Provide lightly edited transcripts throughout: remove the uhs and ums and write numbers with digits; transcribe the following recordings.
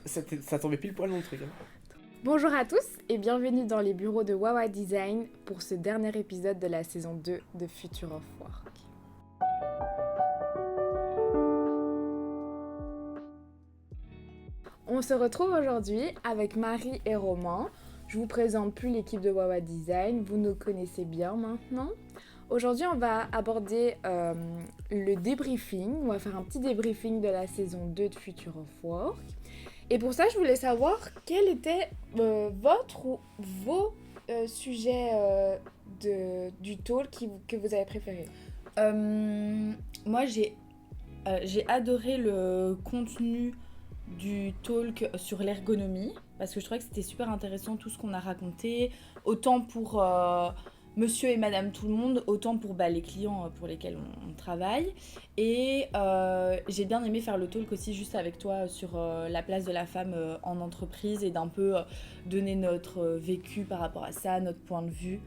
Ça tombait pile poil dans le truc. Hein. Bonjour à tous et bienvenue dans les bureaux de Wawa Design pour ce dernier épisode de la saison 2 de Future of Work. On se retrouve aujourd'hui avec Marie et Romain. Je vous présente plus l'équipe de Wawa Design, vous nous connaissez bien maintenant. Aujourd'hui, on va aborder le débriefing. On va faire un petit débriefing de la saison 2 de Future of Work. Et pour ça, je voulais savoir quel était votre ou vos sujets du talk que vous avez préféré. Moi, j'ai adoré le contenu du talk sur l'ergonomie parce que je trouvais que c'était super intéressant tout ce qu'on a raconté, autant pour monsieur et madame tout le monde, autant pour les clients pour lesquels on travaille. Et j'ai bien aimé faire le talk aussi juste avec toi sur la place de la femme en entreprise et d'un peu donner notre vécu par rapport à ça, notre point de vue.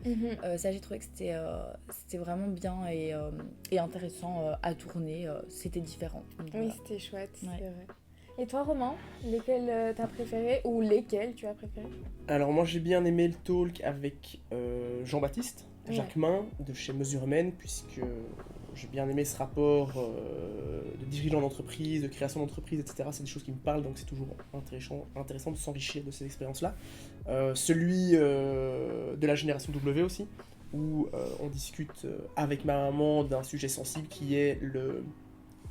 Ça, j'ai trouvé que c'était vraiment bien et intéressant à tourner. C'était différent. Donc, oui, c'était chouette, ouais. C'est vrai. Et toi, Romain, lesquels t'as préféré ou lesquels tu as préféré? Alors moi j'ai bien aimé le talk avec Jean-Baptiste Jacquemin de chez Mesure Humaine, puisque j'ai bien aimé ce rapport de dirigeant d'entreprise, de création d'entreprise, etc. C'est des choses qui me parlent, donc c'est toujours intéressant de s'enrichir de ces expériences-là. Celui de la génération W aussi, où on discute avec ma maman d'un sujet sensible qui est le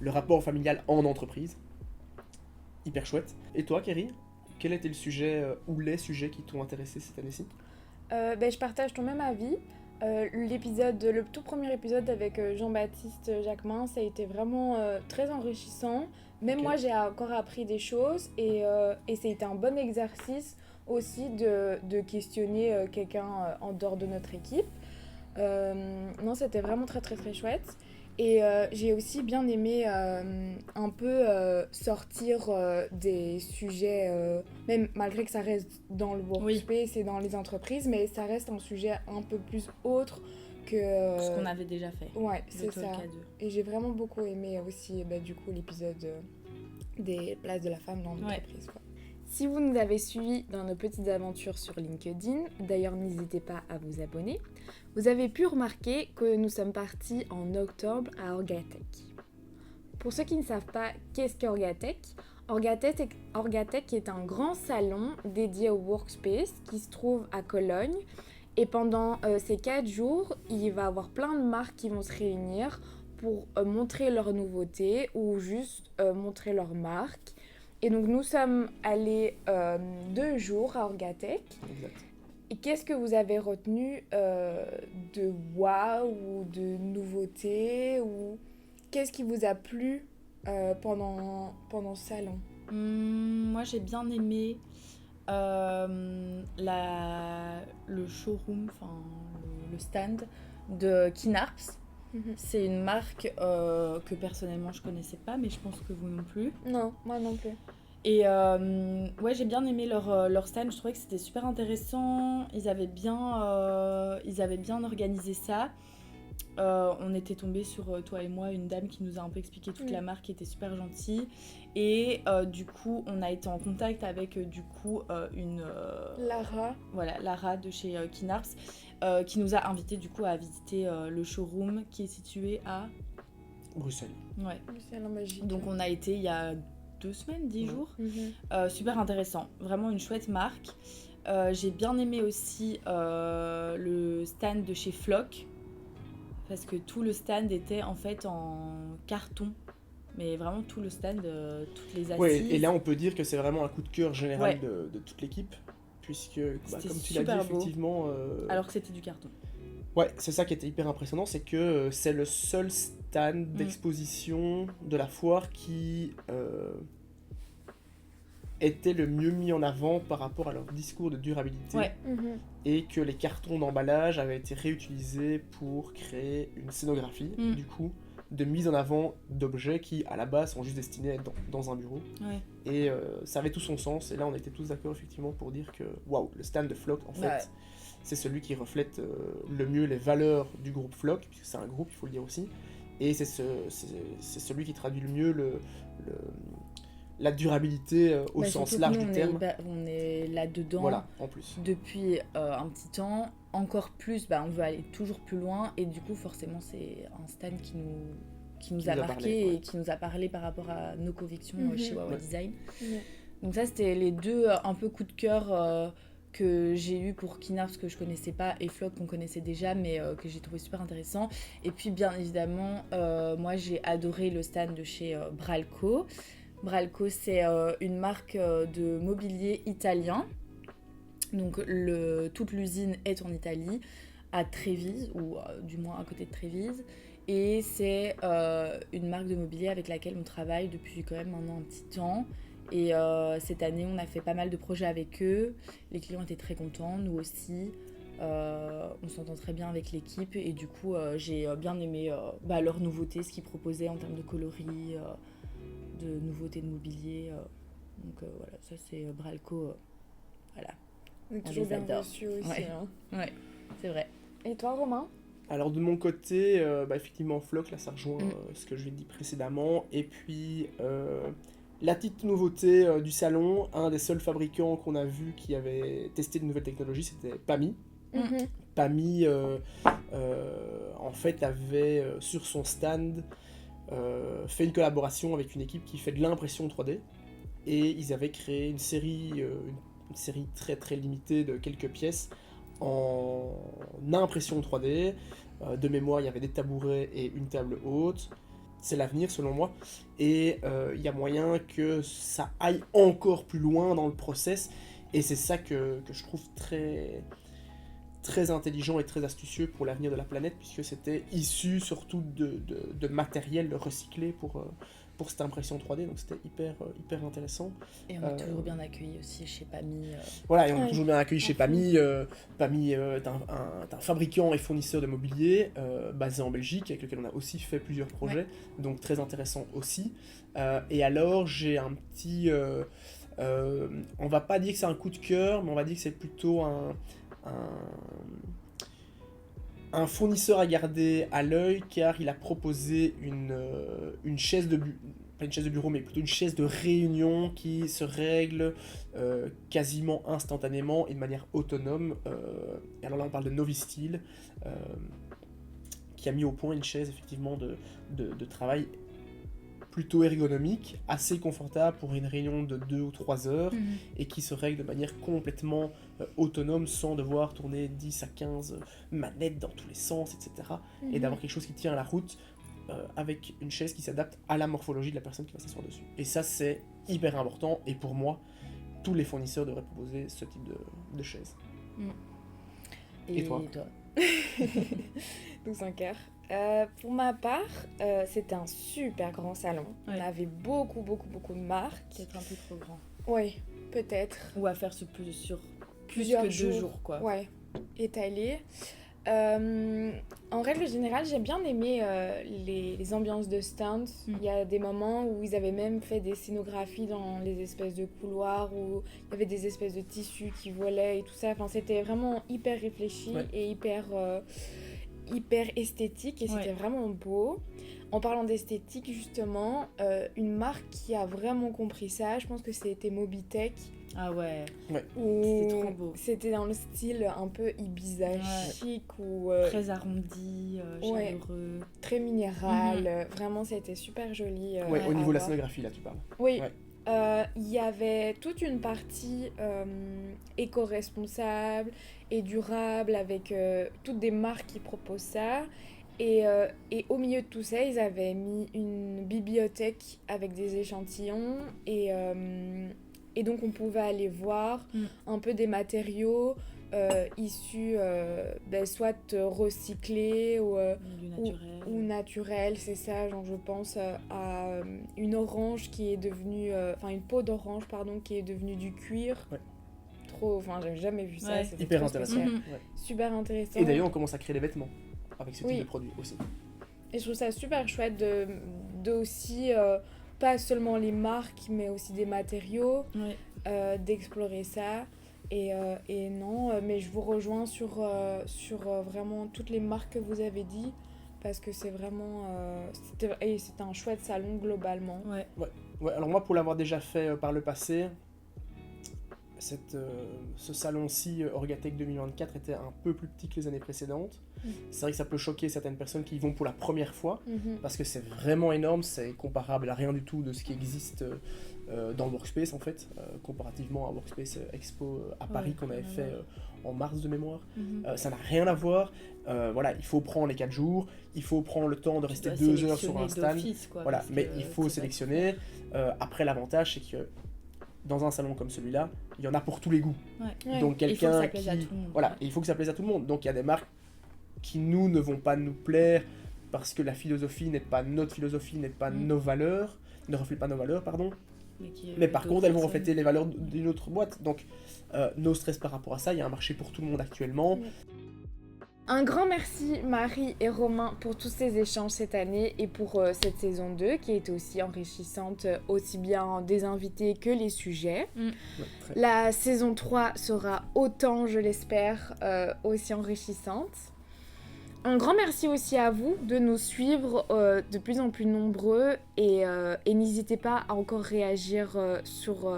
rapport familial en entreprise. Hyper chouette. Et toi, Kerry, quel était le sujet ou les sujets qui t'ont intéressé cette année-ci? Je partage ton même avis. Le tout premier épisode avec Jean-Baptiste Jacquemin, ça a été vraiment très enrichissant. Même moi, j'ai encore appris des choses et ça a été un bon exercice aussi de questionner quelqu'un en dehors de notre équipe. Non, c'était vraiment très très très chouette. Et j'ai aussi bien aimé un peu sortir des sujets, même malgré que ça reste dans le workspace et dans les entreprises, mais ça reste un sujet un peu plus autre que... ce qu'on avait déjà fait. Ouais, c'est ça. Et j'ai vraiment beaucoup aimé aussi du coup l'épisode des places de la femme dans l'entreprise. Ouais. Si vous nous avez suivis dans nos petites aventures sur LinkedIn, d'ailleurs n'hésitez pas à vous abonner, vous avez pu remarquer que nous sommes partis en octobre à Orgatech. Pour ceux qui ne savent pas qu'est-ce qu'Orgatech, Orgatech est un grand salon dédié au workspace qui se trouve à Cologne. Et pendant ces 4 jours, il va y avoir plein de marques qui vont se réunir pour montrer leurs nouveautés ou juste montrer leurs marques. Et donc nous sommes allés 2 jours à Orgatech. Exact. Et qu'est-ce que vous avez retenu de waouh ou de nouveautés ou qu'est-ce qui vous a plu pendant ce salon? Moi j'ai bien aimé le showroom, le stand de Kinarps. C'est une marque que personnellement je connaissais pas, mais je pense que vous non plus. Non, moi non plus. Et j'ai bien aimé leur stand, je trouvais que c'était super intéressant, ils avaient bien organisé ça. On était tombé sur, toi et moi, une dame qui nous a un peu expliqué toute la marque, qui était super gentille. Et du coup, on a été en contact avec une... Lara. Voilà, Lara de chez Kinarps, qui nous a invités du coup à visiter le showroom qui est situé à... Bruxelles. Ouais. Bruxelles en Belgique. Donc on a été il y a 2 semaines, 10 jours. Super intéressant, vraiment une chouette marque. J'ai bien aimé aussi le stand de chez Flock, parce que tout le stand était en fait en carton, mais vraiment tout le stand, toutes les assises. Ouais, et là on peut dire que c'est vraiment un coup de cœur général de toute l'équipe, puisque comme tu l'as dit effectivement... alors que c'était du carton. Ouais, c'est ça qui était hyper impressionnant, c'est que c'est le seul stand d'exposition de la foire qui était le mieux mis en avant par rapport à leur discours de durabilité. Ouais. Et que les cartons d'emballage avaient été réutilisés pour créer une scénographie, du coup, de mise en avant d'objets qui, à la base, sont juste destinés à être dans un bureau. Ouais. Et ça avait tout son sens, et là on était tous d'accord effectivement pour dire que, waouh, le stand de Flock, en fait, c'est celui qui reflète le mieux les valeurs du groupe Flock, puisque c'est un groupe, il faut le dire aussi, et c'est celui qui traduit le mieux la durabilité au sens large du terme. On est là-dedans voilà, en plus. Depuis un petit temps. Encore plus, on veut aller toujours plus loin. Et du coup, forcément, c'est un stand qui nous a marqué parlé, ouais. et qui nous a parlé par rapport à nos convictions chez Wawa Design. Donc ça, c'était les deux un peu coups de cœur que j'ai eu pour Kina, parce que je connaissais pas, et Flock qu'on connaissait déjà, mais que j'ai trouvé super intéressant. Et puis bien évidemment, moi j'ai adoré le stand de chez Bralco. Bralco, c'est une marque de mobilier italien. Donc toute l'usine est en Italie, à Trévise, ou du moins à côté de Trévise. Et c'est une marque de mobilier avec laquelle on travaille depuis quand même maintenant un petit temps. Et cette année, on a fait pas mal de projets avec eux. Les clients étaient très contents, nous aussi. On s'entend très bien avec l'équipe. Et du coup, j'ai bien aimé leurs nouveautés, ce qu'ils proposaient en termes de coloris, de nouveautés de mobilier. Donc voilà, ça c'est Bralco. Voilà. On est toujours bien reçu aussi. Ouais. Hein. Ouais, c'est vrai. Et toi, Romain ? Alors de mon côté, effectivement Flock, là ça rejoint ce que je l'ai dit précédemment. Et puis la petite nouveauté du salon, un des seuls fabricants qu'on a vu qui avait testé de nouvelles technologies, c'était PAMI. PAMI en fait avait sur son stand fait une collaboration avec une équipe qui fait de l'impression 3D. Et ils avaient créé une série très très limitée de quelques pièces en impression 3D. De mémoire, il y avait des tabourets et une table haute. C'est l'avenir selon moi. Et il y a moyen que ça aille encore plus loin dans le process. Et c'est ça que je trouve très, très intelligent et très astucieux pour l'avenir de la planète, puisque c'était issu surtout de matériel recyclé pour cette impression 3D, donc c'était hyper intéressant. Et on est toujours bien accueillis aussi chez PAMI. Voilà, et on est toujours bien accueillis chez PAMI. PAMI est un fabricant et fournisseur de mobilier basé en Belgique, avec lequel on a aussi fait plusieurs projets, donc très intéressant aussi. Et alors, j'ai un petit... on va pas dire que c'est un coup de cœur, mais on va dire que c'est plutôt un fournisseur à garder à l'œil, car il a proposé une chaise de pas une chaise de bureau, mais plutôt une chaise de réunion qui se règle quasiment instantanément et de manière autonome. Et alors là, on parle de Novistyle, qui a mis au point une chaise effectivement de travail plutôt ergonomique, assez confortable pour une réunion de 2 ou 3 heures, et qui se règle de manière complètement autonome, sans devoir tourner 10 à 15 manettes dans tous les sens, etc. Et d'avoir quelque chose qui tient à la route, avec une chaise qui s'adapte à la morphologie de la personne qui va s'asseoir dessus. Et ça, c'est hyper important, et pour moi, tous les fournisseurs devraient proposer ce type de chaise. Et toi Donc 5 heures. Pour ma part, c'était un super grand salon. On avait beaucoup de marques. Peut-être un peu trop grand. Oui, peut-être. Ou à faire sur plus que 2 jours, quoi. Ouais, étalé. En règle générale, j'ai bien aimé les ambiances de stand. Il y a des moments où ils avaient même fait des scénographies dans les espèces de couloirs, où il y avait des espèces de tissus qui volaient et tout ça. Enfin, c'était vraiment hyper réfléchi et hyper esthétique, et c'était vraiment beau. En parlant d'esthétique, justement, une marque qui a vraiment compris ça, je pense que c'était Mobitech. Ah ouais. C'était trop beau. C'était dans le style un peu Ibiza chic, ou très arrondi, chaleureux, très minéral. Vraiment, c'était super joli. Au niveau de la scénographie, là, tu parles. Oui. Il y avait toute une partie éco-responsable et durable, avec toutes des marques qui proposent ça. Et au milieu de tout ça, ils avaient mis une bibliothèque avec des échantillons, et donc on pouvait aller voir un peu des matériaux issus soit recyclés ou naturels. C'est ça, genre je pense à une orange qui est devenue... une peau d'orange, pardon, qui est devenue du cuir. J'avais jamais vu ça. C'était hyper intéressant. Super intéressant. Et d'ailleurs, on commence à créer des vêtements avec ce type de produit aussi. Et je trouve ça super chouette de aussi, pas seulement les marques, mais aussi des matériaux, d'explorer ça. Et non, mais je vous rejoins sur vraiment toutes les marques que vous avez dit, parce que c'est vraiment... c'était un chouette salon globalement. Ouais, alors moi, pour l'avoir déjà fait par le passé, ce salon-ci, Orgatech 2024, était un peu plus petit que les années précédentes. C'est vrai que ça peut choquer certaines personnes qui y vont pour la première fois, parce que c'est vraiment énorme, c'est comparable à rien du tout de ce qui existe dans le Workspace en fait, comparativement à Workspace Expo à Paris qu'on avait fait en mars de mémoire. Ça n'a rien à voir. Voilà, il faut prendre les 4 jours, il faut prendre le temps de rester 2 heures sur un stand. Voilà, mais il faut sélectionner. Après, l'avantage, c'est que dans un salon comme celui-là, il y en a pour tous les goûts. Donc quelqu'un qui... Voilà, il faut que ça plaise à tout le monde. Donc il y a des marques qui ne vont pas nous plaire parce que la philosophie n'est pas notre philosophie, n'est pas nos valeurs, ne reflète pas nos valeurs, pardon. Mais par contre, elles vont refléter les valeurs d'une autre boîte. Donc, no stress par rapport à ça, il y a un marché pour tout le monde actuellement. Un grand merci Marie et Romain pour tous ces échanges cette année et pour cette saison 2 qui est aussi enrichissante, aussi bien des invités que les sujets. La saison 3 sera autant, je l'espère, aussi enrichissante. Un grand merci aussi à vous de nous suivre de plus en plus nombreux et n'hésitez pas à encore réagir sur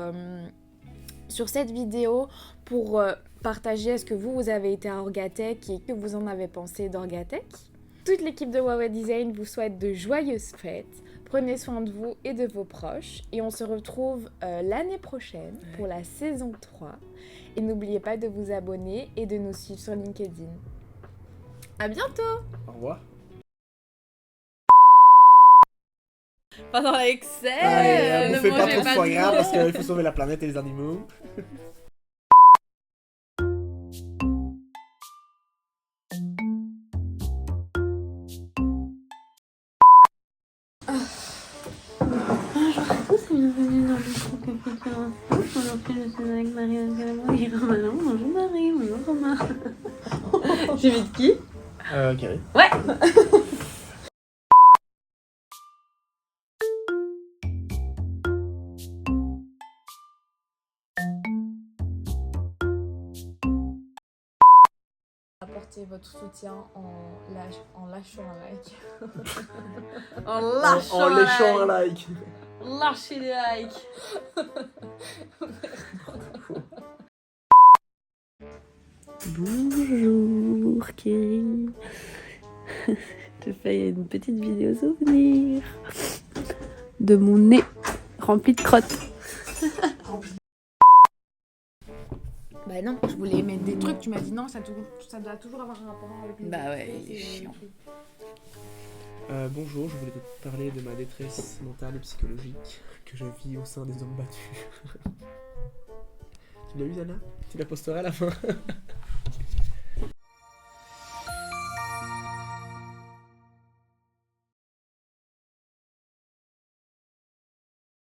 cette vidéo pour partager est-ce que vous avez été à Orgatech et que vous en avez pensé d'Orgatech. Toute l'équipe de Wawa Design vous souhaite de joyeuses fêtes. Prenez soin de vous et de vos proches et on se retrouve l'année prochaine pour la saison 3. Et n'oubliez pas de vous abonner et de nous suivre sur LinkedIn. À bientôt. Au revoir. Pendant l'excès, Allez, ne on fait pas mangez trop de foie gras trop. parce qu'il faut sauver la planète et les animaux. Bonjour à tous et bienvenue dans le Confiture Info. Aujourd'hui, je suis avec Marie Galamo et Romain. Bonjour Marie, bonjour Romain. J'imite qui Carré. Ouais. Apportez votre soutien en lâchant un like. En En léchant un like. Lâchez les likes. Bonjour Kerry. Je fais une petite vidéo souvenir de mon nez rempli de crottes. Bah non, je voulais mettre des trucs, tu m'as dit non, ça doit toujours avoir un rapport avec les Bah ouais, autres, il est c'est chiant. truc. Bonjour, je voulais te parler de ma détresse mentale et psychologique que je vis au sein des hommes battus. Tu l'as eu, Zana? Tu la posteras à la fin.